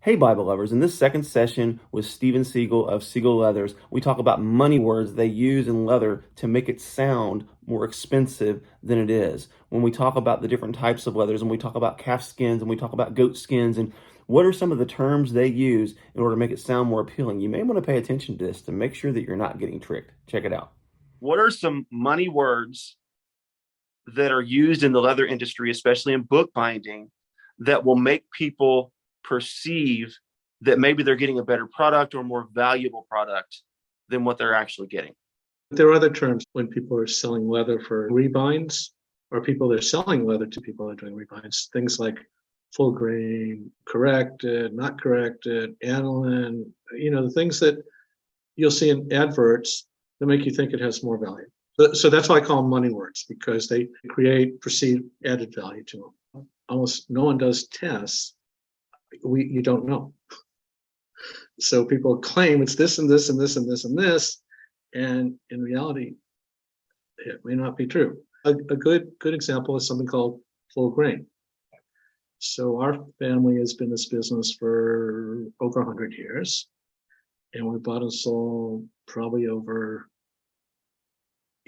Hey, Bible lovers. In this second session with Steven Siegel of Siegel Leathers, we talk about money words they use in leather to make it sound more expensive than it is. When we talk about the different types of leathers and we talk about calf skins and we talk about goat skins and what are some of the terms they use in order to make it sound more appealing, you may want to pay attention to this to make sure that you're not getting tricked. Check it out. What are some money words that are used in the leather industry, especially in bookbinding, that will make people perceive that maybe they're getting a better product or more valuable product than what they're actually getting? There are other terms when people are selling leather for rebinds, or people that are selling leather to people that are doing rebinds. Things like full grain, corrected, not corrected, aniline, the things that you'll see in adverts that make you think it has more value. So that's why I call them money words, because they create perceived added value to them. Almost no one does tests. You don't know. So people claim it's this and this and this and this and this, and in reality, it may not be true. A good example is something called full grain. So our family has been in this business for over 100 years, and we bought and sold probably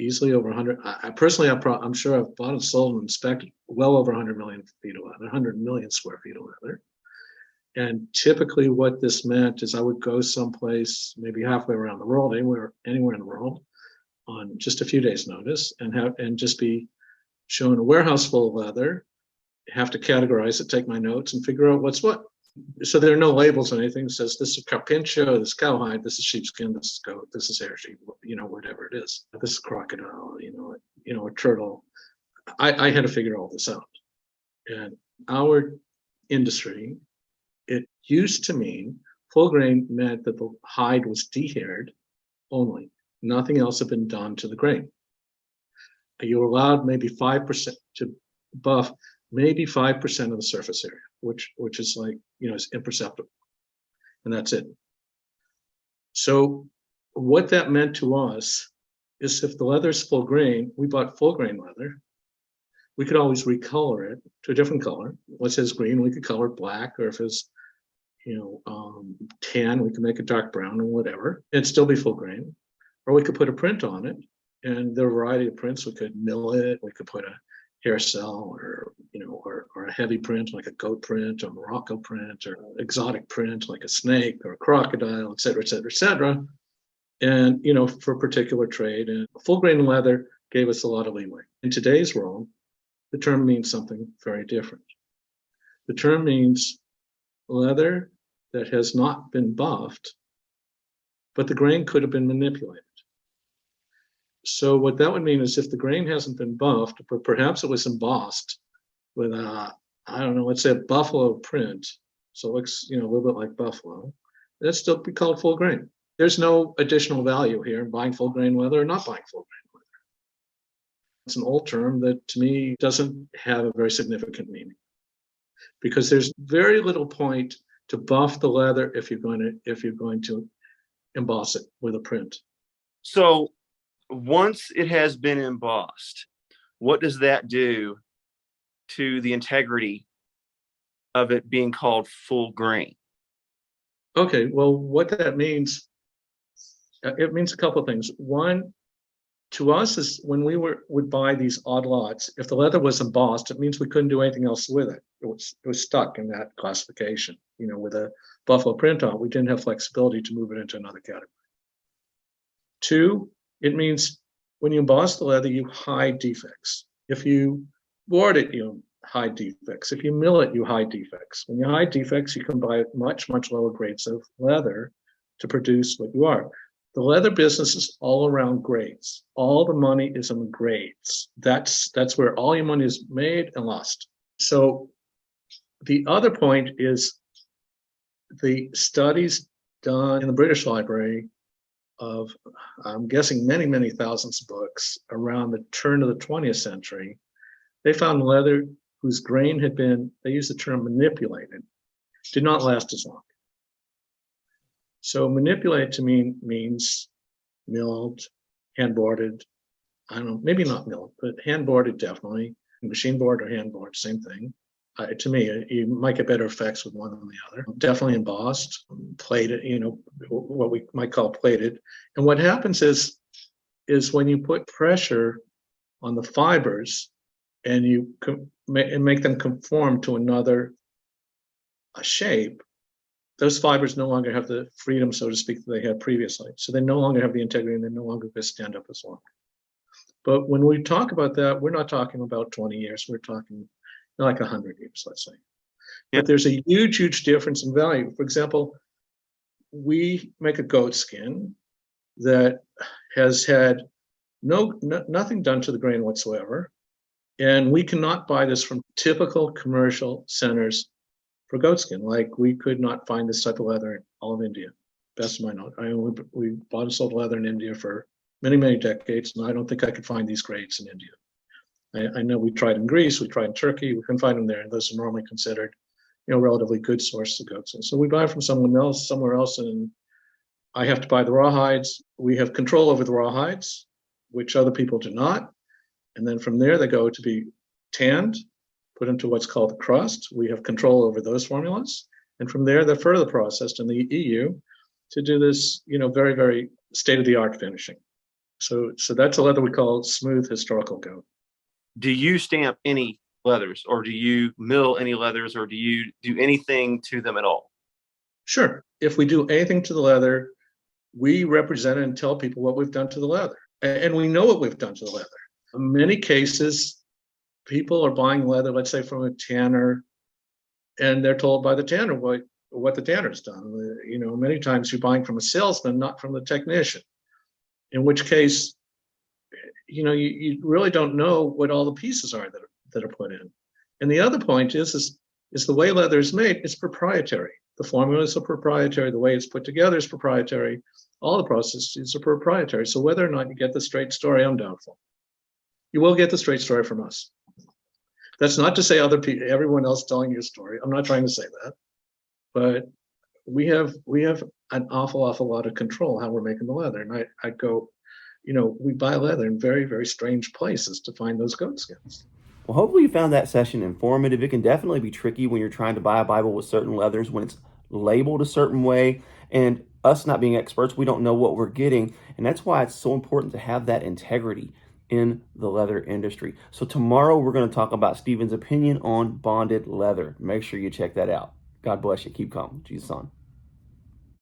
easily over 100. I'm sure I've bought and sold and inspected well over 100 million feet of leather, 100 million square feet of leather. And typically what this meant is I would go someplace, maybe halfway around the world, anywhere in the world, on just a few days' notice, and just be shown a warehouse full of leather, have to categorize it, take my notes, and figure out what's what. So there are no labels or anything. It says this is carpincho, this is cowhide, this is sheepskin, this is goat, this is hair sheep, whatever it is. This is crocodile, a turtle. I had to figure all this out. And our industry, it used to mean full grain meant that the hide was dehaired only. Nothing else had been done to the grain. You were allowed maybe 5% to buff, maybe 5% of the surface area, which is like, is imperceptible. And that's it. So what that meant to us is if the leather's full grain, we bought full grain leather, we could always recolor it to a different color. What says green, we could color it black, or if it's tan, we could make it dark brown or whatever. It'd still be full grain. Or we could put a print on it, and there are a variety of prints. We could mill it. We could put a hair cell, or a heavy print like a goat print, or Morocco print, or exotic print like a snake or a crocodile, et cetera, et cetera, et cetera. And for a particular trade, and full grain leather gave us a lot of leeway. In today's world, the term means something very different. The term means leather that has not been buffed, but the grain could have been manipulated. So what that would mean is if the grain hasn't been buffed, but perhaps it was embossed with let's say a buffalo print, so it looks, a little bit like buffalo, that'd still be called full grain. There's no additional value here in buying full grain leather or not buying full grain leather. It's an old term that to me doesn't have a very significant meaning, because there's very little point to buff the leather if you're going to emboss it with a print. So once it has been embossed, what does that do to the integrity of it being called full grain? Okay, well, what that means, it means a couple of things. One, to us, is when we would buy these odd lots, if the leather was embossed, it means we couldn't do anything else with it. It was stuck in that classification. With a buffalo print on it, we didn't have flexibility to move it into another category. Two, it means when you emboss the leather, you hide defects. If you board it, you hide defects. If you mill it, you hide defects. When you hide defects, you can buy much, much lower grades of leather to produce what you are. The leather business is all around grades. All the money is in grades. That's where all your money is made and lost. So the other point is the studies done in the British Library of, I'm guessing, many, many thousands of books around the turn of the 20th century. They found leather whose grain had been, they use the term manipulated, did not last as long. So manipulate to me means milled, hand-boarded, I don't know, maybe not milled, but hand-boarded definitely, machine board or hand board, same thing. To me, you might get better effects with one than the other. Definitely embossed, plated, what we might call plated. And what happens is when you put pressure on the fibers and you make them conform to another shape, those fibers no longer have the freedom, so to speak, that they had previously. So they no longer have the integrity, and they no longer can stand up as long. But when we talk about that, we're not talking about 20 years. We're talking like 100 years, let's say. Yeah. But there's a huge, huge difference in value. For example, we make a goat skin that has had nothing done to the grain whatsoever. And we cannot buy this from typical commercial centers for goat skin. Like, we could not find this type of leather in all of India, best of my knowledge. We bought and sold leather in India for many, many decades, and I don't think I could find these grades in India. I know we tried in Greece, we tried in Turkey, we couldn't find them there, and those are normally considered, relatively good sources of goat skin. So we buy from someone else, somewhere else, and I have to buy the raw hides. We have control over the raw hides, which other people do not. And then from there, they go to be tanned, put into what's called the crust. We have control over those formulas. And from there, they're further processed in the EU to do this, very, very state-of-the-art finishing. So that's a leather we call smooth historical goat. Do you stamp any leathers, or do you mill any leathers, or do you do anything to them at all? Sure. If we do anything to the leather, we represent it and tell people what we've done to the leather. And we know what we've done to the leather. In many cases, people are buying leather, let's say from a tanner, and they're told by the tanner what the tanner's done. Many times you're buying from a salesman, not from the technician. In which case, you really don't know what all the pieces are that are put in. And the other point is the way leather is made is proprietary. The formulas are proprietary. The way it's put together is proprietary. All the processes are proprietary. So whether or not you get the straight story, I'm doubtful. You will get the straight story from us. That's not to say everyone else telling your story. I'm not trying to say that, but we have an awful lot of control how we're making the leather. And I go, we buy leather in very, very strange places to find those goat skins. Well, hopefully you found that session informative. It can definitely be tricky when you're trying to buy a Bible with certain leathers when it's labeled a certain way. And us not being experts, we don't know what we're getting. And that's why it's so important to have that integrity in the leather industry. So tomorrow we're going to talk about Stephen's opinion on bonded leather. Make sure you check that out. God bless you. Keep calm. Jesus on.